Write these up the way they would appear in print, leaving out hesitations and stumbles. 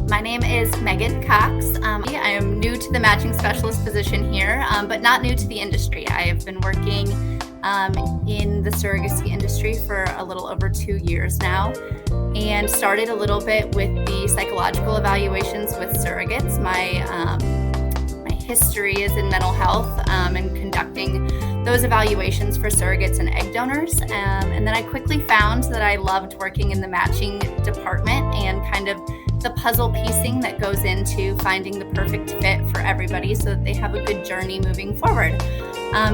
My name is Megan Cox. I am new to the matching specialist position here, but not new to the industry. I have been working in the surrogacy industry for a little over 2 years now, and started a little bit with the psychological evaluations with surrogates. My history is in mental health and conducting those evaluations for surrogates and egg donors. And then I quickly found that I loved working in the matching department and kind of the puzzle piecing that goes into finding the perfect fit for everybody so that they have a good journey moving forward.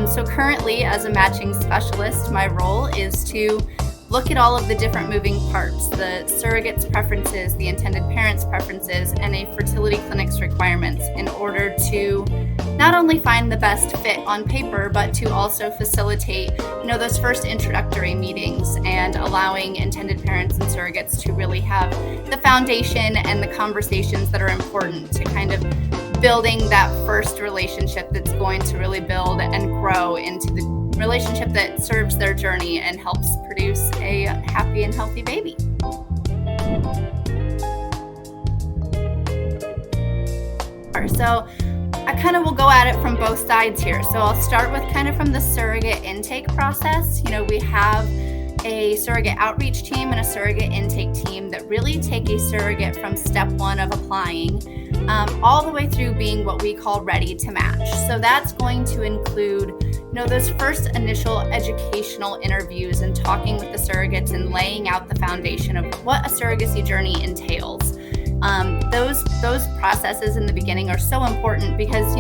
So currently, as a matching specialist, my role is to look at all of the different moving parts, the surrogate's preferences, the intended parent's preferences, and a fertility clinic's requirements in order to not only find the best fit on paper, but to also facilitate, those first introductory meetings and allowing intended parents and surrogates to really have the foundation and the conversations that are important to kind of building that first relationship that's going to really build and grow into the relationship that serves their journey and helps produce a happy and healthy baby. So I kind of will go at it from both sides here. So I'll start with kind of from the surrogate intake process. We have a surrogate outreach team and a surrogate intake team that really take a surrogate from step one of applying all the way through being what we call ready to match. So that's going to include those first initial educational interviews and talking with the surrogates and laying out the foundation of what a surrogacy journey entails. Those processes in the beginning are so important because,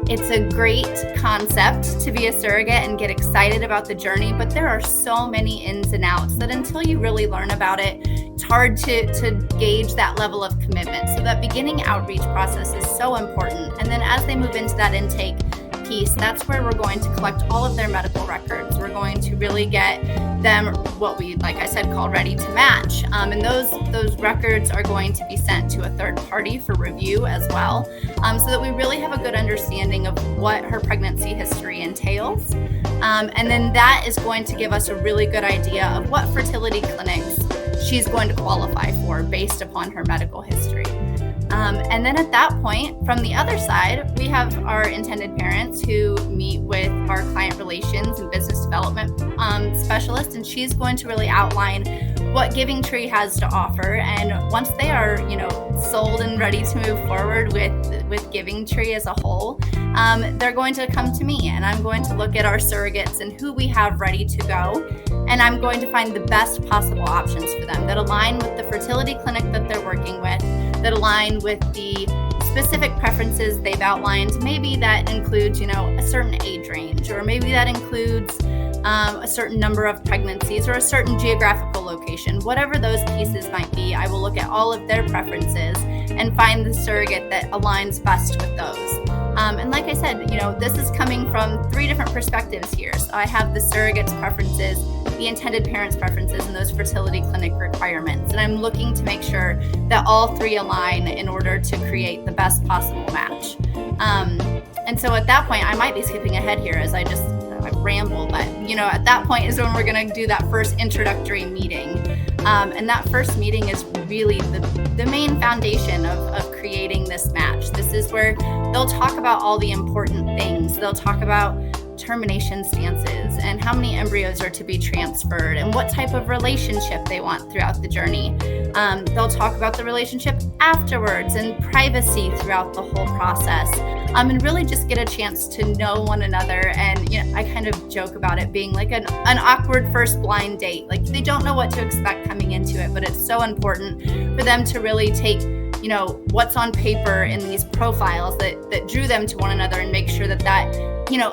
it's a great concept to be a surrogate and get excited about the journey, but there are so many ins and outs that until you really learn about it, it's hard to gauge that level of commitment. So that beginning outreach process is so important. And then as they move into that intake piece, that's where we're going to collect all of their medical records. We're going to really get them what we, like I said, call ready to match. And those records are going to be sent to a third party for review as well, so that we really have a good understanding of what her pregnancy history entails. And then that is going to give us a really good idea of what fertility clinics she's going to qualify for based upon her medical history. And then at that point, from the other side, we have our intended parents who meet with our client relations and business development specialist, and she's going to really outline what Giving Tree has to offer. And once they are, sold and ready to move forward with Giving Tree as a whole, they're going to come to me, and I'm going to look at our surrogates and who we have ready to go, and I'm going to find the best possible options for them that align with the fertility clinic that they're working with, that align with the specific preferences they've outlined. Maybe that includes, a certain age range, or maybe that includes a certain number of pregnancies or a certain geographical location. Whatever those pieces might be, I will look at all of their preferences and find the surrogate that aligns best with those. And like I said, this is coming from 3 different perspectives here. So I have the surrogate's preferences, the intended parent's preferences, and those fertility clinic requirements. And I'm looking to make sure that all 3 align in order to create the best possible match. And so at that point, I might be skipping ahead here as I ramble, but at that point is when we're going to do that first introductory meeting. And that first meeting is really the main foundation of creating this match. This is where they'll talk about all the important things. They'll talk about termination stances and how many embryos are to be transferred and what type of relationship they want throughout the journey. They'll talk about the relationship afterwards and privacy throughout the whole process, and really just get a chance to know one another. And I kind of joke about it being like an awkward first blind date. Like, they don't know what to expect coming into it, but it's so important for them to really take what's on paper in these profiles that drew them to one another and make sure that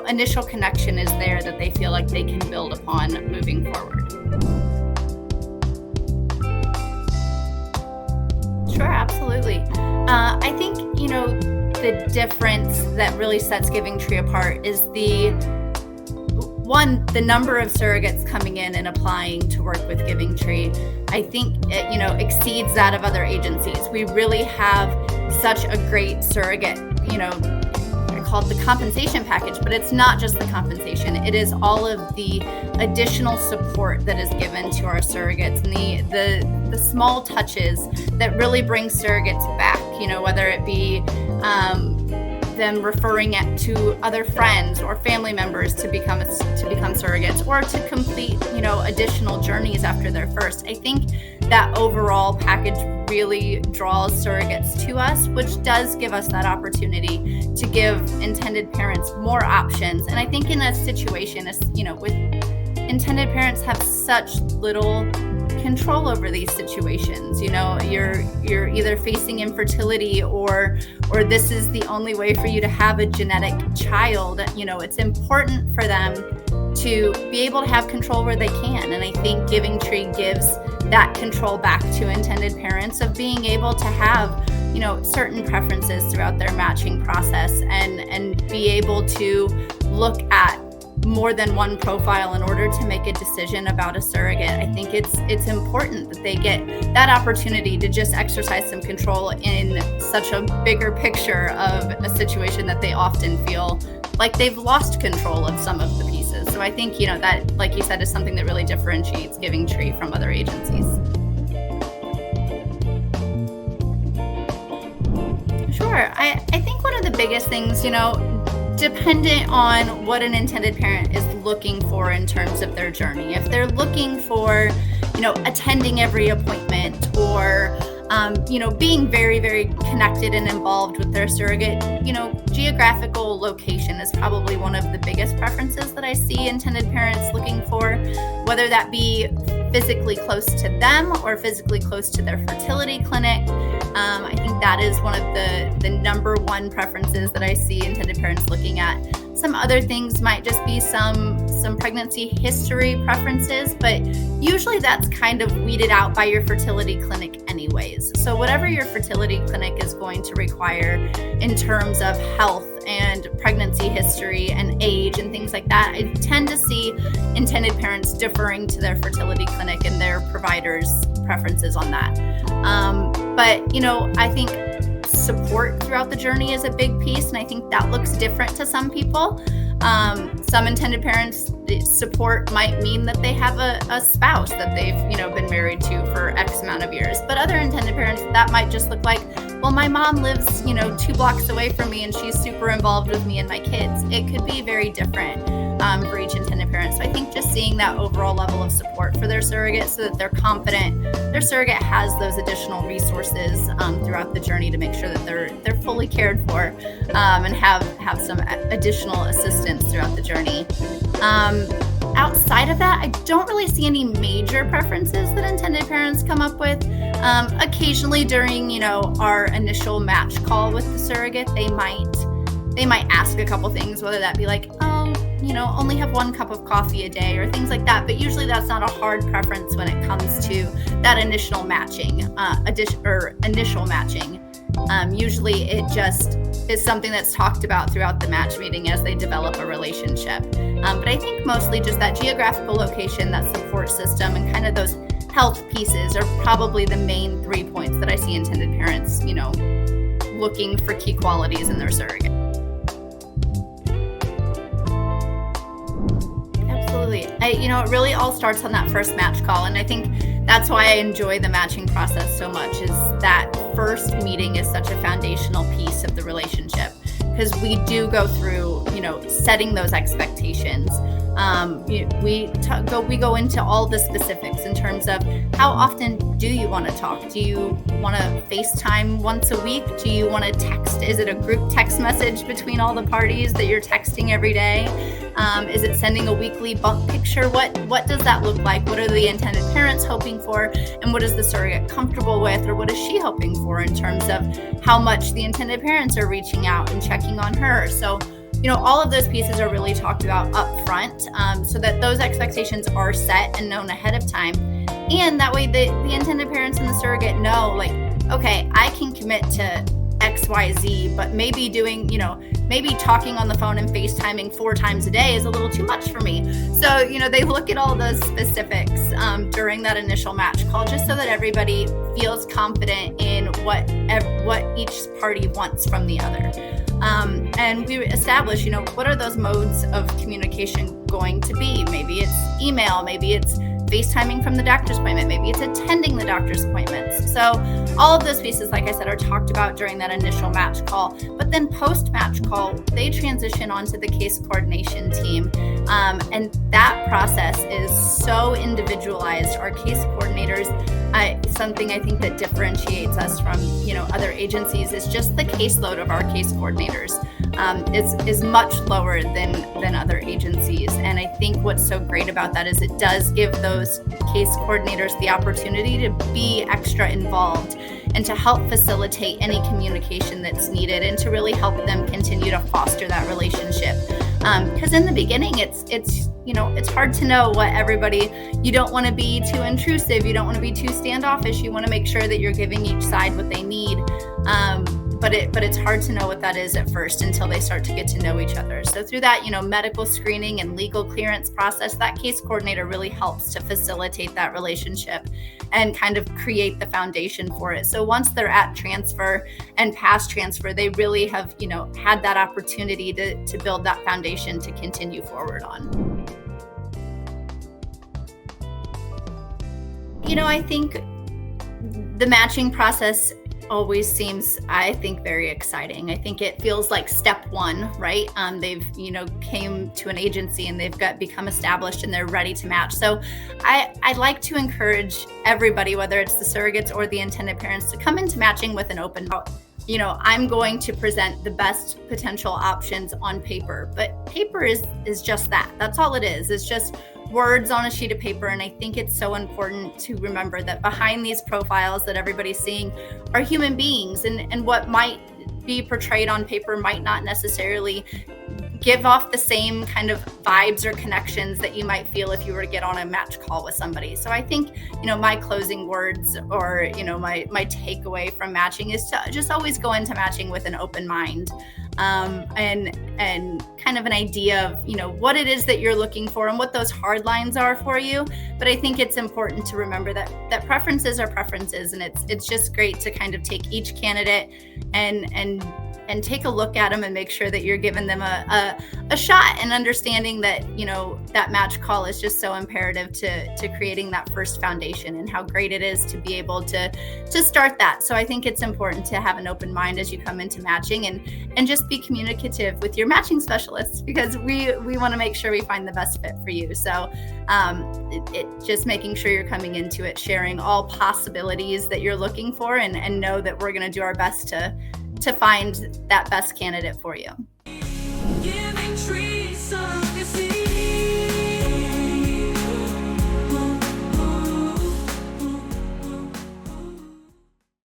initial connection is there, that they feel like they can build upon moving forward. Sure, absolutely. I think, the difference that really sets Giving Tree apart is the number of surrogates coming in and applying to work with Giving Tree. I think it, exceeds that of other agencies. We really have such a great surrogate, I called the compensation package, but it's not just the compensation. It is all of the additional support that is given to our surrogates and the small touches that really bring surrogates back, whether it be them referring it to other friends or family members to become surrogates, or to complete, additional journeys after their first. I think that overall package really draws surrogates to us, which does give us that opportunity to give intended parents more options. And I think in a situation, with intended parents have such little control over these situations. You're either facing infertility or this is the only way for you to have a genetic child. It's important for them to be able to have control where they can. And I think Giving Tree gives that control back to intended parents of being able to have, certain preferences throughout their matching process and be able to look at more than one profile in order to make a decision about a surrogate. I think it's important that they get that opportunity to just exercise some control in such a bigger picture of a situation that they often feel like they've lost control of some of the pieces. So I think, that, like you said, is something that really differentiates Giving Tree from other agencies. Sure. I think one of the biggest things, dependent on what an intended parent is looking for in terms of their journey. If they're looking for, attending every appointment or, being very, very connected and involved with their surrogate, geographical location is probably one of the biggest preferences that I see intended parents looking for, whether that be physically close to them or physically close to their fertility clinic. I think that is one of the number one preferences that I see intended parents looking at. Some other things might just be some pregnancy history preferences, but usually that's kind of weeded out by your fertility clinic anyways. So whatever your fertility clinic is going to require in terms of health and pregnancy history and age and things like that, I tend to see intended parents deferring to their fertility clinic and their providers' preferences on that. But I think support throughout the journey is a big piece, and I think that looks different to some people. Some intended parents, support might mean that they have a spouse that they've been married to for X amount of years, but other intended parents, that might just look like, well, my mom lives 2 blocks away from me and she's super involved with me and my kids. It could be very different for each intended parent. So I think just seeing that overall level of support for their surrogate so that they're confident their surrogate has those additional resources throughout the journey to make sure that they're fully cared for and have some additional assistance throughout the journey. Outside of that, I don't really see any major preferences that intended parents come up with. Occasionally during, our initial match call with the surrogate, they might ask a couple things, whether that be like, only have 1 cup of coffee a day or things like that. But usually that's not a hard preference when it comes to that initial matching, initial matching. Usually it just is something that's talked about throughout the match meeting as they develop a relationship. But I think mostly just that geographical location, that support system, and kind of those health pieces are probably the main 3 points that I see intended parents, looking for key qualities in their surrogate. Absolutely. It really all starts on that first match call. And I think that's why I enjoy the matching process so much, is that first meeting is such a foundational piece of the relationship, because we do go through, setting those expectations. We go into all the specifics in terms of how often do you want to talk? Do you want to FaceTime once a week? Do you want to text? Is it a group text message between all the parties that you're texting every day? Is it sending a weekly bump picture? What does that look like? What are the intended parents hoping for? And what is the surrogate comfortable with? Or what is she hoping for in terms of how much the intended parents are reaching out and checking on her? So, all of those pieces are really talked about up front, so that those expectations are set and known ahead of time. And that way the intended parents and the surrogate know, like, okay, I can commit to XYZ, but maybe maybe talking on the phone and FaceTiming 4 times a day is a little too much for me. So, they look at all those specifics during that initial match call, just so that everybody feels confident in what each party wants from the other. And we establish, what are those modes of communication going to be? Maybe it's email, maybe it's FaceTiming from the doctor's appointment, maybe it's attending the doctor's appointments. So all of those pieces, like I said, are talked about during that initial match call. But then post-match call, they transition onto the case coordination team. And that process is so individualized. Our case coordinators, something I think that differentiates us from, other agencies is just the caseload of our case coordinators is much lower than other agencies. And I think what's so great about that is it does give those case coordinators the opportunity to be extra involved and to help facilitate any communication that's needed and to really help them continue to foster that relationship. Because in the beginning, it's hard to know what everybody, you don't want to be too intrusive. You don't want to be too standoffish. You want to make sure that you're giving each side what they need. But it's hard to know what that is at first until they start to get to know each other. So through that, medical screening and legal clearance process, that case coordinator really helps to facilitate that relationship and kind of create the foundation for it. So once they're at transfer and past transfer, they really have, had that opportunity to build that foundation to continue forward on. I think the matching process always seems, I think, very exciting. I think it feels like step one, right? They've, came to an agency and they've become established and they're ready to match. So I'd like to encourage everybody, whether it's the surrogates or the intended parents, to come into matching with an open mind. I'm going to present the best potential options on paper, but paper is just that. That's all it is. It's just words on a sheet of paper. And I think it's so important to remember that behind these profiles that everybody's seeing are human beings, and what might be portrayed on paper might not necessarily give off the same kind of vibes or connections that you might feel if you were to get on a match call with somebody. So I think, my closing words or, my takeaway from matching is to just always go into matching with an open mind, and kind of an idea of, what it is that you're looking for and what those hard lines are for you. But I think it's important to remember that preferences are preferences, and it's just great to kind of take each candidate and take a look at them and make sure that you're giving them a shot, and understanding that, that match call is just so imperative to creating that first foundation, and how great it is to be able to start that. So I think it's important to have an open mind as you come into matching, and just be communicative with your matching specialists, because we want to make sure we find the best fit for you. So just making sure you're coming into it, sharing all possibilities that you're looking for, and know that we're going to do our best to find that best candidate for you.